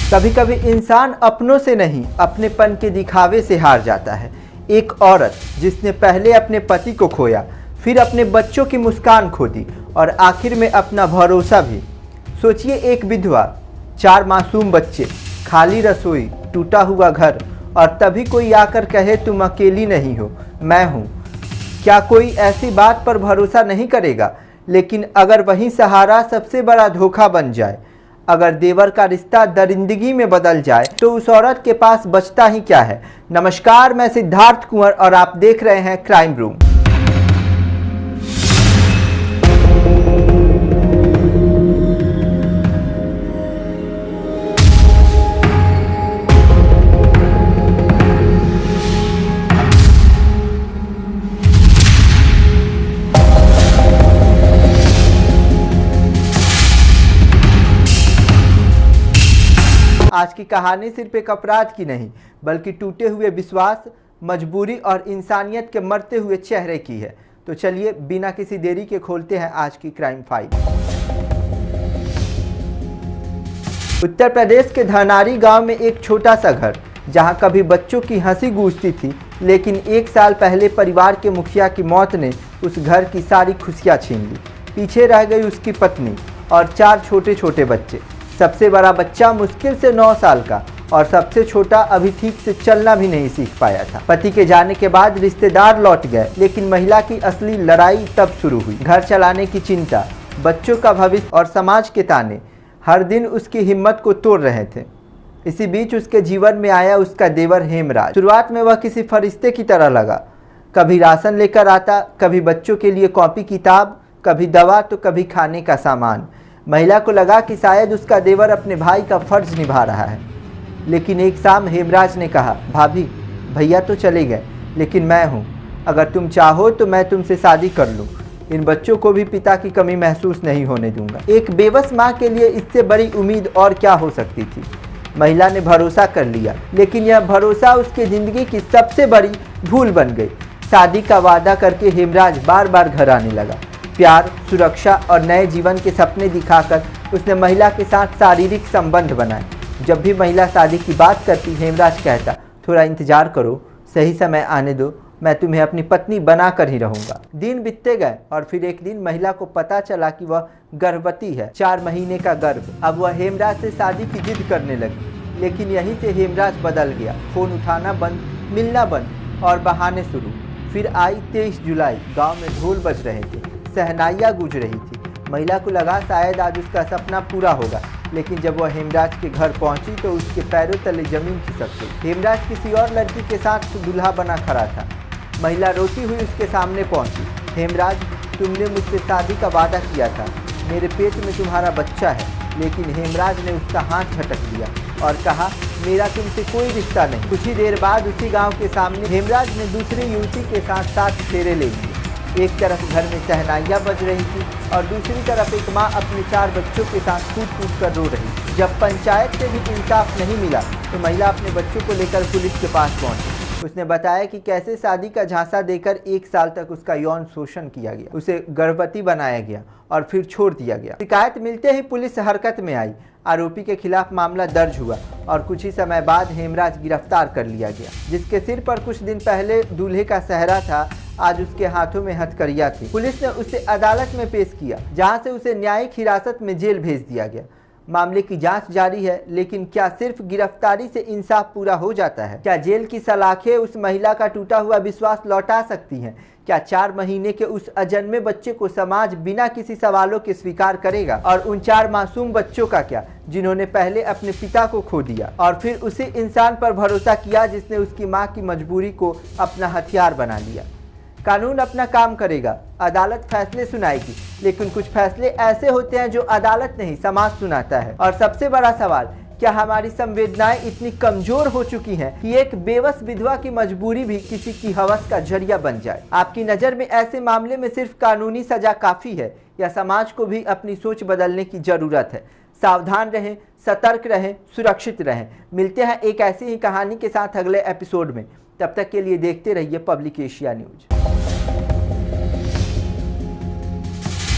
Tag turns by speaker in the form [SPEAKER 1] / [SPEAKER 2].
[SPEAKER 1] कभी कभी इंसान अपनों से नहीं अपनेपन के दिखावे से हार जाता है। एक औरत जिसने पहले अपने पति को खोया, फिर अपने बच्चों की मुस्कान खो दी और आखिर में अपना भरोसा भी। सोचिए, एक विधवा, 4 मासूम बच्चे, खाली रसोई, टूटा हुआ घर, और तभी कोई आकर कहे तुम अकेली नहीं हो, मैं हूँ। क्या कोई ऐसी बात पर भरोसा नहीं करेगा? लेकिन अगर वही सहारा सबसे बड़ा धोखा बन जाए, अगर देवर का रिश्ता दरिंदगी में बदल जाए, तो उस औरत के पास बचता ही क्या है। नमस्कार, मैं सिद्धार्थ कुंवर और आप देख रहे हैं क्राइम रूम। आज की कहानी सिर्फ एक अपराध की नहीं, बल्कि टूटे हुए विश्वास, मजबूरी और इंसानियत के मरते हुए चेहरे की है। तो चलिए बिना किसी देरी के खोलते हैं आज की क्राइम फाइल। उत्तर प्रदेश के धनारी गांव में एक छोटा सा घर, जहां कभी बच्चों की हंसी गूंजती थी, लेकिन 1 साल पहले परिवार के मुखिया की मौत ने उस घर की सारी खुशियां छीन ली। पीछे रह गई उसकी पत्नी और 4 छोटे छोटे बच्चे। सबसे बड़ा बच्चा मुश्किल से 9 साल का और सबसे छोटा अभी ठीक से चलना भी नहीं सीख पाया था। पति के जाने के बाद रिश्तेदार लौट गए, लेकिन महिला की असली लड़ाई तब शुरू हुई। घर चलाने की चिंता, बच्चों का भविष्य और समाज के ताने हर दिन उसकी हिम्मत को तोड़ रहे थे। इसी बीच उसके जीवन में आया उसका देवर हेमराज। शुरुआत में वह किसी फरिश्ते की तरह लगा। कभी राशन लेकर आता, कभी बच्चों के लिए कॉपी किताब, कभी दवा तो कभी खाने का सामान। महिला को लगा कि शायद उसका देवर अपने भाई का फर्ज निभा रहा है। लेकिन एक शाम हेमराज ने कहा, भाभी, भैया तो चले गए, लेकिन मैं हूँ। अगर तुम चाहो तो मैं तुमसे शादी कर लूँ। इन बच्चों को भी पिता की कमी महसूस नहीं होने दूंगा। एक बेबस माँ के लिए इससे बड़ी उम्मीद और क्या हो सकती थी। महिला ने भरोसा कर लिया, लेकिन यह भरोसा उसकी ज़िंदगी की सबसे बड़ी भूल बन गई। शादी का वादा करके हेमराज बार बार घर आने लगा। प्यार, सुरक्षा और नए जीवन के सपने दिखाकर उसने महिला के साथ शारीरिक संबंध बनाए। जब भी महिला शादी की बात करती, हेमराज कहता, थोड़ा इंतजार करो, सही समय आने दो, मैं तुम्हें अपनी पत्नी बनाकर ही रहूंगा। दिन बीतते गए और फिर एक दिन महिला को पता चला कि वह गर्भवती है, 4 महीने का गर्भ। अब वह हेमराज से शादी की जिद करने लगी, लेकिन यहीं से हेमराज बदल गया। फोन उठाना बंद, मिलना बंद और बहाने शुरू। फिर आई 23 जुलाई। गाँव में ढोल बज रहे थे, सहनाइयाँ गूंज रही थी। महिला को लगा शायद आज उसका सपना पूरा होगा, लेकिन जब वह हेमराज के घर पहुंची तो उसके पैरों तले जमीन खिसक गई। हेमराज किसी और लड़की के साथ दूल्हा बना खड़ा था। महिला रोती हुई उसके सामने पहुंची। हेमराज, तुमने मुझसे शादी का वादा किया था, मेरे पेट में तुम्हारा बच्चा है। लेकिन हेमराज ने उसका हाथ झटक दिया और कहा, मेरा तुमसे कोई रिश्ता नहीं। कुछ ही देर बाद उसी गाँव के सामने हेमराज ने दूसरी युवती के साथ 7 फेरे ले लिए। एक तरफ घर में सहनाइयाँ बज रही थी और दूसरी तरफ एक माँ अपने 4 बच्चों के साथ कूद कूद कर रो रही। जब पंचायत से भी इंसाफ नहीं मिला तो महिला अपने बच्चों को लेकर पुलिस के पास पहुंची। उसने बताया कि कैसे शादी का झांसा देकर 1 साल तक उसका यौन शोषण किया गया, उसे गर्भवती बनाया गया और फिर छोड़ दिया गया। शिकायत मिलते ही पुलिस हरकत में आई। आरोपी के खिलाफ मामला दर्ज हुआ और कुछ ही समय बाद हेमराज गिरफ्तार कर लिया गया। जिसके सिर पर कुछ दिन पहले दूल्हे का सेहरा था, आज उसके हाथों में हथकड़ियाँ थी। पुलिस ने उसे अदालत में पेश किया, जहां से उसे न्यायिक हिरासत में जेल भेज दिया गया। मामले की जांच जारी है, लेकिन क्या सिर्फ गिरफ्तारी से इंसाफ पूरा हो जाता है? क्या जेल की सलाखें उस महिला का टूटा हुआ विश्वास लौटा सकती हैं? क्या 4 महीने के उस अजन्मे बच्चे को समाज बिना किसी सवालों के स्वीकार करेगा? और उन 4 मासूम बच्चों का क्या, जिन्होंने पहले अपने पिता को खो दिया और फिर उसी इंसान पर भरोसा किया जिसने उसकी माँ की मजबूरी को अपना हथियार बना लिया? कानून अपना काम करेगा, अदालत फैसले सुनाएगी, लेकिन कुछ फैसले ऐसे होते हैं जो अदालत नहीं, समाज सुनाता है। और सबसे बड़ा सवाल, क्या हमारी संवेदनाएं इतनी कमजोर हो चुकी हैं कि एक बेबस विधवा की मजबूरी भी किसी की हवस का जरिया बन जाए? आपकी नज़र में ऐसे मामले में सिर्फ कानूनी सजा काफ़ी है या समाज को भी अपनी सोच बदलने की ज़रूरत है? सावधान रहें, सतर्क रहें, सुरक्षित रहें। मिलते हैं एक ऐसी ही कहानी के साथ अगले एपिसोड में। तब तक के लिए देखते रहिए पब्लिक एशिया न्यूज।